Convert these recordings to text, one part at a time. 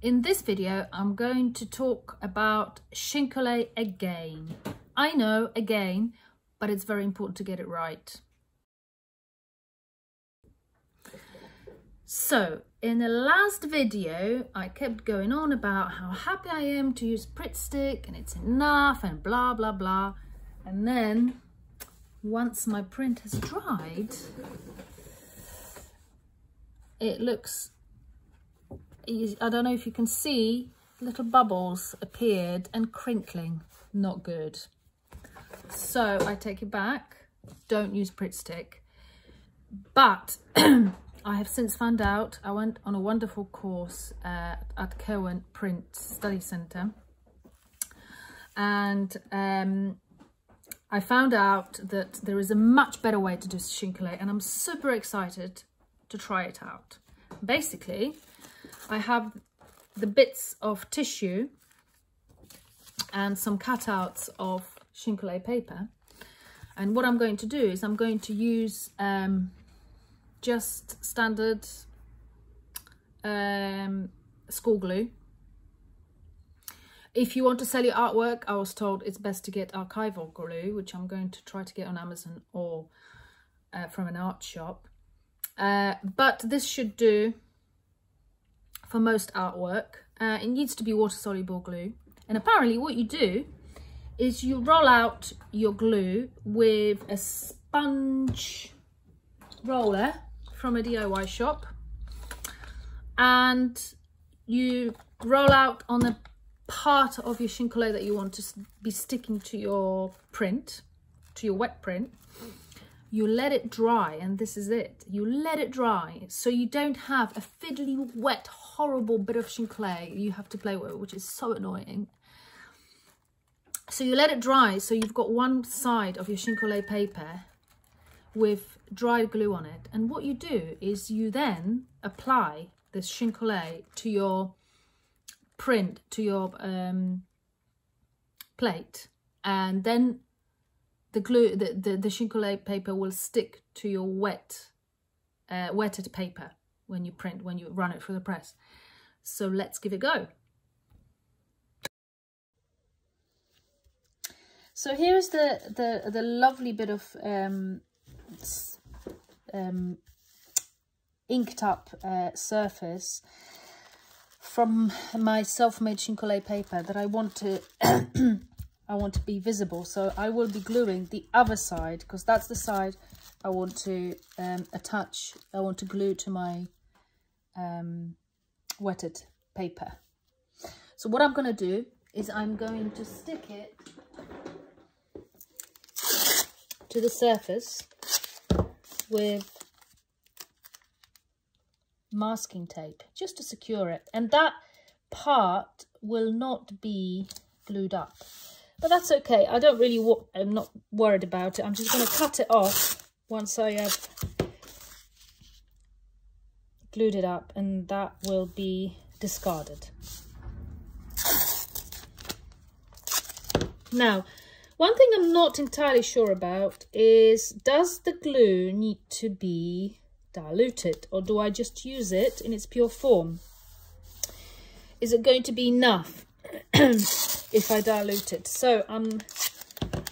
In this video, I'm going to talk about chine-collé again. I know, again, but it's very important to get it right. So, in the last video, I kept going on about how happy I am to use Pritt stick and it's enough and blah, blah, blah. And then, once my print has dried, it looks... I don't know if you can see, little bubbles appeared and crinkling. Not good. So I take it back. Don't use Pritt stick. But I have since found out, I went on a wonderful course at Cohen Print Study Centre. And I found out that there is a much better way to do chine-collé, and I'm super excited to try it out. Basically, I have the bits of tissue and some cutouts of chine-collé paper, and what I'm going to do is I'm going to use just standard school glue. If you want to sell your artwork, I was told it's best to get archival glue, which I'm going to try to get on Amazon or from an art shop, but this should do for most artwork. It needs to be water-soluble glue. And apparently what you do is you roll out your glue with a sponge roller from a DIY shop, and you roll out on the part of your chine-collé that you want to be sticking to your print, to your wet print. You let it dry, and this is it. You let it dry, so you don't have a fiddly, wet, horrible bit of chine-collé you have to play with, which is so annoying. So you let it dry, so you've got one side of your chine-collé paper with dry glue on it. And what you do is you then apply this chine-collé to your print, to your plate, and then the glue, the chine-collé paper will stick to your wetted paper when you print, when you run it through the press. So let's give it a go. So here's the lovely bit of inked up surface from my self-made chine-collé paper that I want to I want to be visible. So I will be gluing the other side, because that's the side I want to attach, I want to glue to my wetted paper. So what I'm going to do is I'm going to stick it to the surface with masking tape just to secure it, and that part will not be glued up. But that's okay. I don't really, I'm not worried about it. I'm just going to cut it off once I have glued it up, and that will be discarded. Now, one thing I'm not entirely sure about is, does the glue need to be diluted, or do I just use it in its pure form? Is it going to be enough if I dilute it? So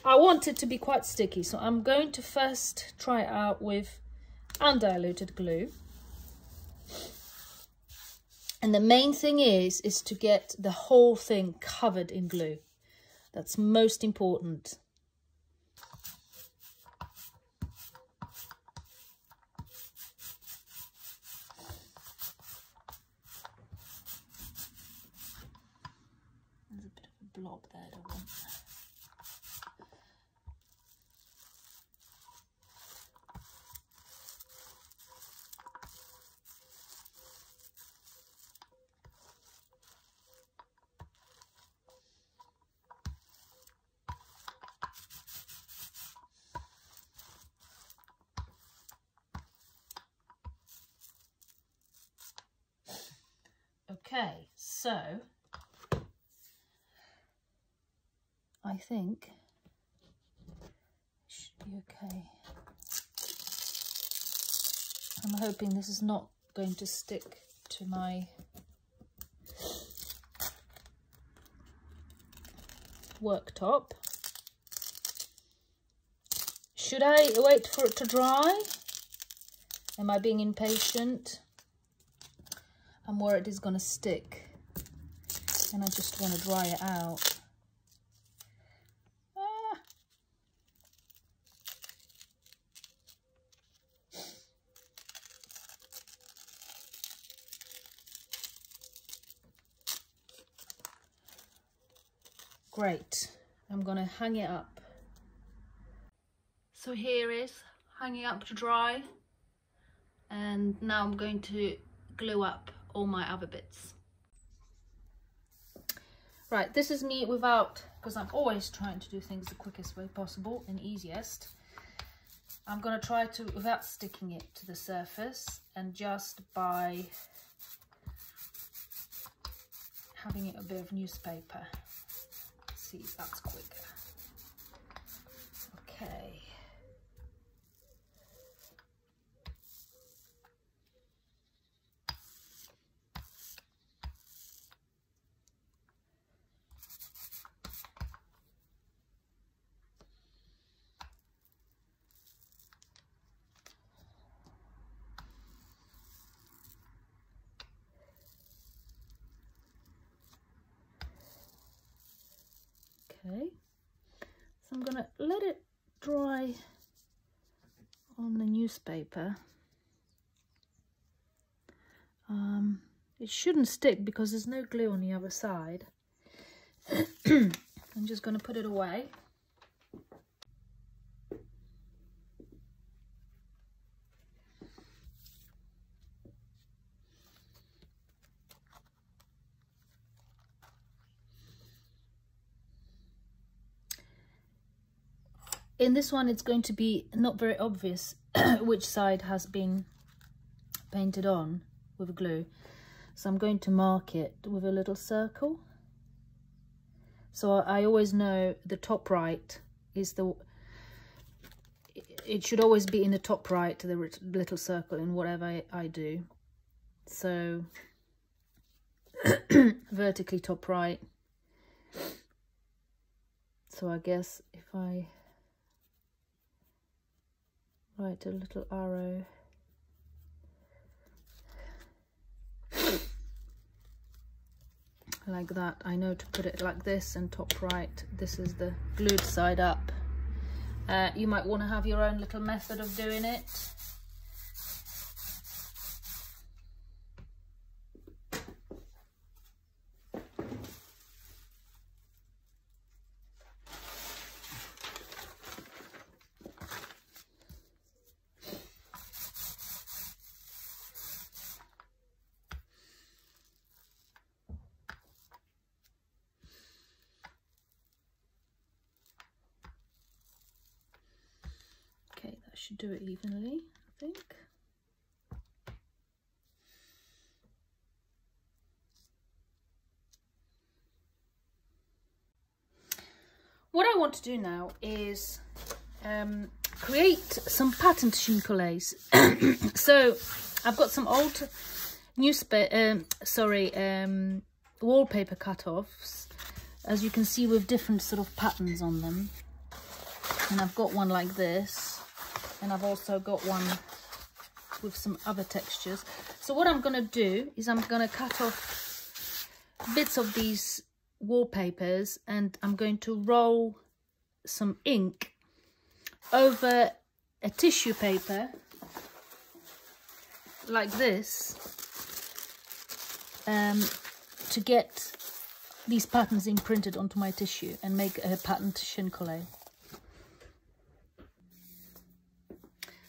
I want it to be quite sticky, so I'm going to first try it out with undiluted glue. And the main thing is to get the whole thing covered in glue. That's most important. There's a bit of a blob there, I don't want. Okay, so I think it should be okay. I'm hoping this is not going to stick to my worktop. Should I wait for it to dry? Am I being impatient? I'm worried it's going to stick, and I just want to dry it out. Great, I'm going to hang it up. So here is hanging up to dry, and now I'm going to glue up all my other bits. Right, this is me without, because I'm always trying to do things the quickest way possible and easiest. I'm going to try to, without sticking it to the surface, and just by having it a bit of newspaper. See if that's quicker. Okay. Okay, so I'm gonna let it dry on the newspaper. It shouldn't stick because there's no glue on the other side. I'm just gonna put it away. In this one, it's going to be not very obvious which side has been painted on with glue. So I'm going to mark it with a little circle. So I always know the top right is the... It should always be in the top right, the little circle in whatever I do. So vertically top right. So I guess if I write a little arrow like that, I know to put it like this, and top right, this is the glued side up. You might want to have your own little method of doing it. Okay, that should do it evenly, I think. What I want to do now is create some patterned chine-collés. So I've got some old wallpaper cut-offs, as you can see, with different sort of patterns on them. And I've got one like this, and I've also got one with some other textures. So what I'm going to do is I'm going to cut off bits of these wallpapers, and I'm going to roll some ink over a tissue paper like this, to get these patterns imprinted onto my tissue and make a patterned chine-collé.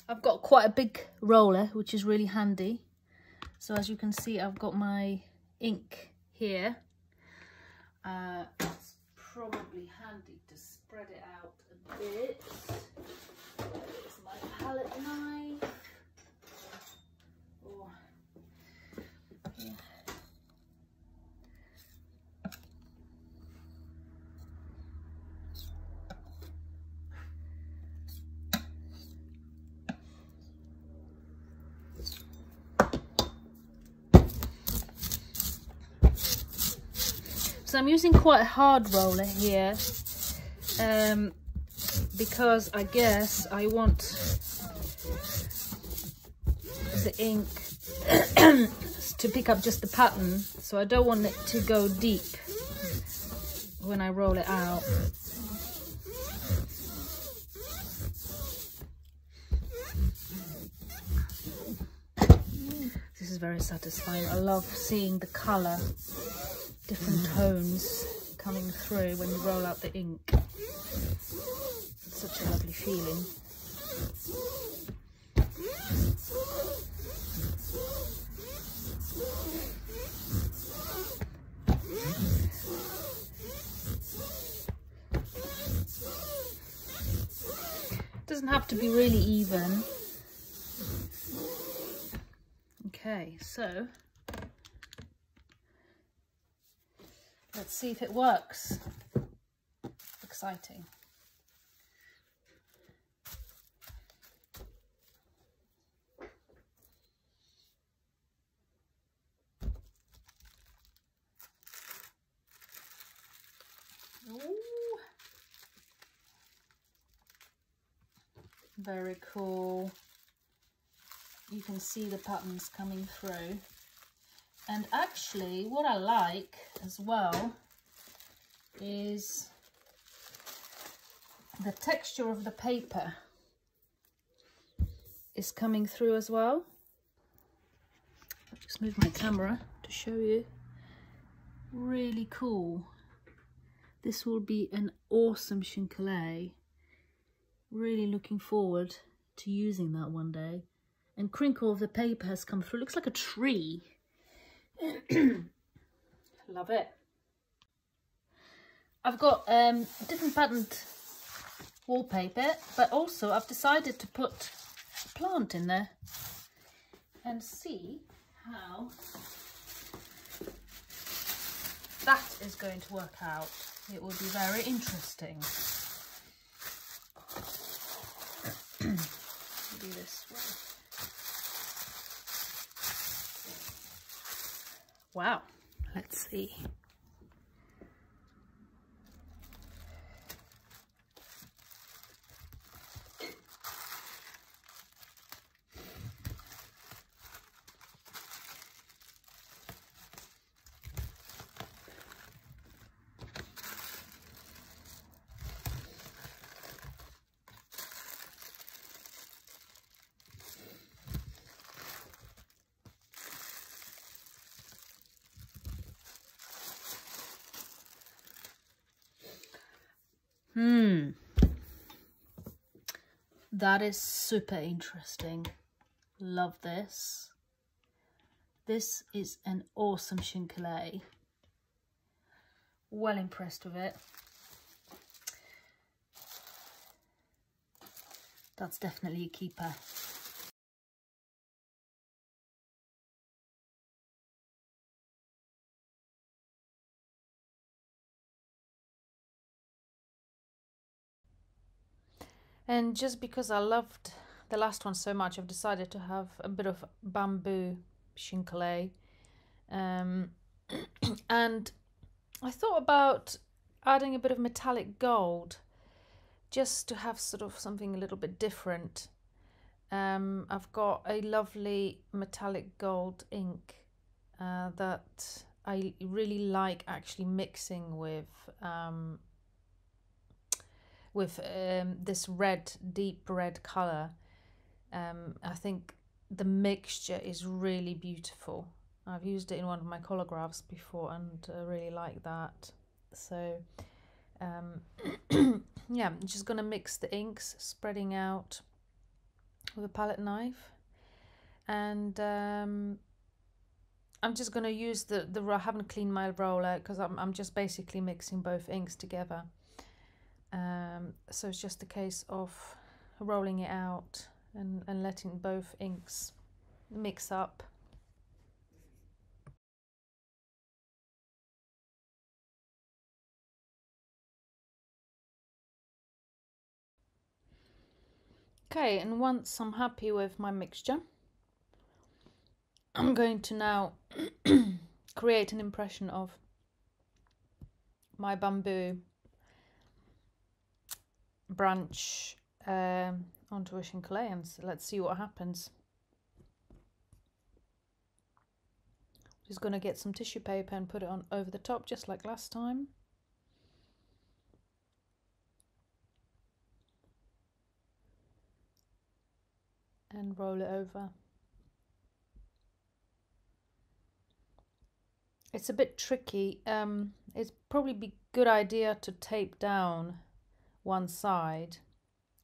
I've got quite a big roller, which is really handy. So as you can see, I've got my ink here. It's probably handy to spread it out a bit. There's my palette knife. Oh, yeah. So I'm using quite a hard roller here because I guess I want the ink to pick up just the pattern, so I don't want it to go deep when I roll it out. This is very satisfying. I love seeing the colour, different tones coming through when you roll out the ink. It's such a lovely feeling. It doesn't have to be really even. Okay, so let's see if it works. Exciting. Ooh. Very cool. You can see the patterns coming through. And actually what I like as well is the texture of the paper is coming through as well. I'll just move my camera to show you. Really cool. This will be an awesome chine-collé. Really looking forward to using that one day. And crinkle of the paper has come through. Looks like a tree. Love it. I've got different patterned wallpaper, but also I've decided to put a plant in there and see how that is going to work out. It will be very interesting. Do this way. Wow, let's see. That is super interesting. Love this. This is an awesome chine-collé. Well impressed with it. That's definitely a keeper. And just because I loved the last one so much, I've decided to have a bit of bamboo chine-collé. And I thought about adding a bit of metallic gold just to have sort of something a little bit different. I've got a lovely metallic gold ink that I really like actually mixing with this red, deep red color. I think the mixture is really beautiful. I've used it in one of my Collagraphs before and I really like that. So yeah, I'm just gonna mix the inks, spreading out with a palette knife, and I'm just gonna use the I haven't cleaned my roller because I'm just basically mixing both inks together. So it's just a case of rolling it out and letting both inks mix up. Okay, and once I'm happy with my mixture, I'm going to now create an impression of my bamboo branch onto a chine-collé, and let's see what happens. Just going to get some tissue paper and put it on over the top, just like last time. And roll it over. It's a bit tricky. It's probably be good idea to tape down one side.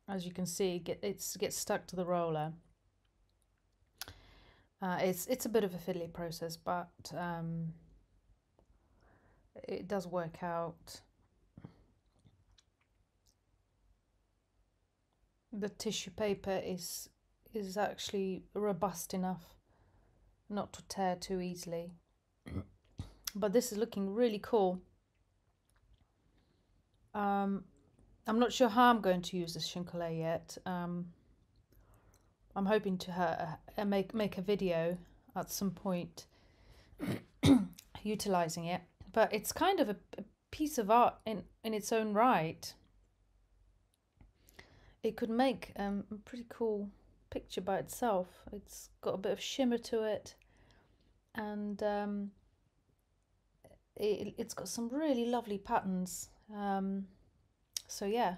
As you can see, it gets stuck to the roller. It's a bit of a fiddly process, but it does work out. The tissue paper is actually robust enough not to tear too easily. But this is looking really cool. I'm not sure how I'm going to use this chine-collé yet. I'm hoping to make a video at some point utilizing it. But it's kind of a piece of art in its own right. It could make a pretty cool picture by itself. It's got a bit of shimmer to it, and it's got some really lovely patterns. So yeah,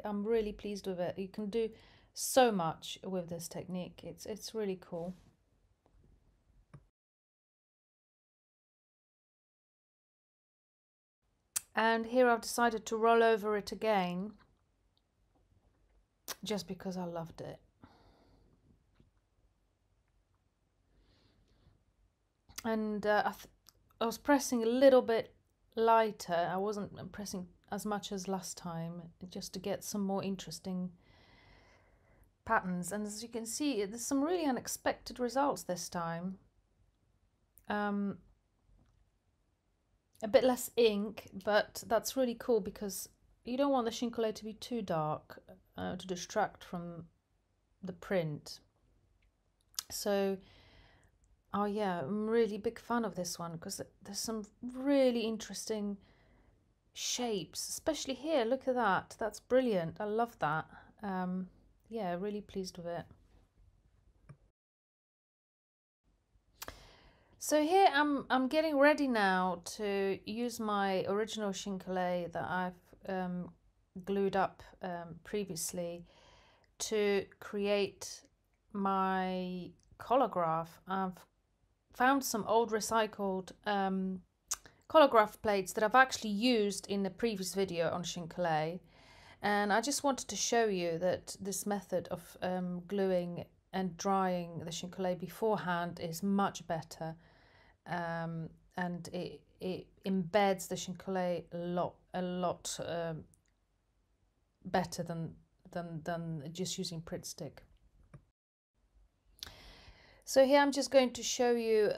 I'm really pleased with it. You can do so much with this technique. It's really cool. And here I've decided to roll over it again, just because I loved it. And I was pressing a little bit lighter. I wasn't pressing as much as last time, just to get some more interesting patterns. And as you can see, there's some really unexpected results this time. A bit less ink, but that's really cool because you don't want the chine-collé to be too dark to distract from the print. So, oh yeah, I'm really big fan of this one because there's some really interesting shapes, especially here. Look at that. That's brilliant. I love that. Yeah, really pleased with it. So here I'm getting ready now to use my original chine-collé that I've glued up previously to create my Collagraph. I've found some old recycled Collagraph plates that I've actually used in the previous video on chine-collé, and I just wanted to show you that this method of gluing and drying the chine-collé beforehand is much better, and it embeds the chine-collé a lot better than just using Pritt stick. So here I'm just going to show you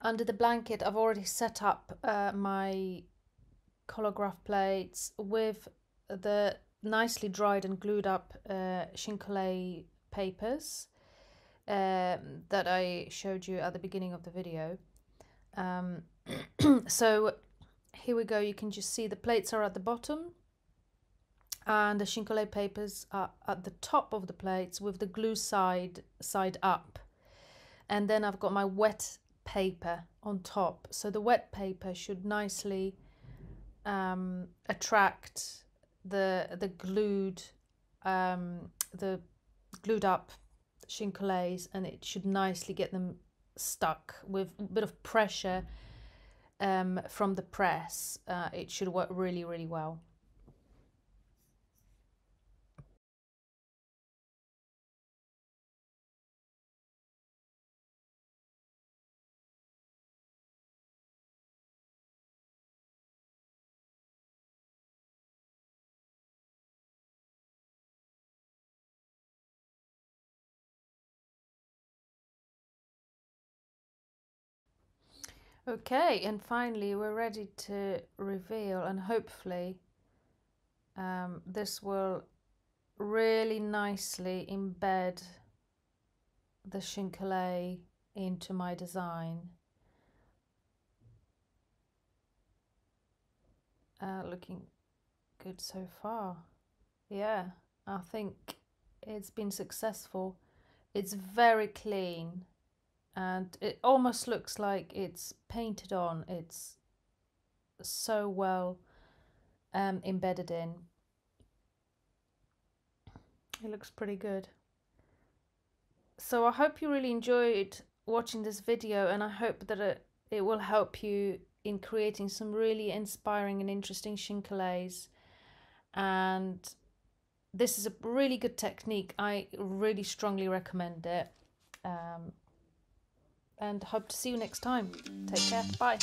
under the blanket. I've already set up my Collagraph plates with the nicely dried and glued up chine-collé papers that I showed you at the beginning of the video. So here we go. You can just see the plates are at the bottom and the chine-collé papers are at the top of the plates with the glue side up. And then I've got my wet paper on top. So the wet paper should nicely attract the glued up chine-collés, and it should nicely get them stuck with a bit of pressure from the press. It should work really, really well. Okay, and finally we're ready to reveal, and hopefully this will really nicely embed the chine-collé into my design. looking good so far. Yeah, I think it's been successful. It's very clean and it almost looks like it's painted on. It's so well embedded in. It looks pretty good. So I hope you really enjoyed watching this video, and I hope that it will help you in creating some really inspiring and interesting chine-collés. And this is a really good technique. I really strongly recommend it. And hope to see you next time. Take care. Bye.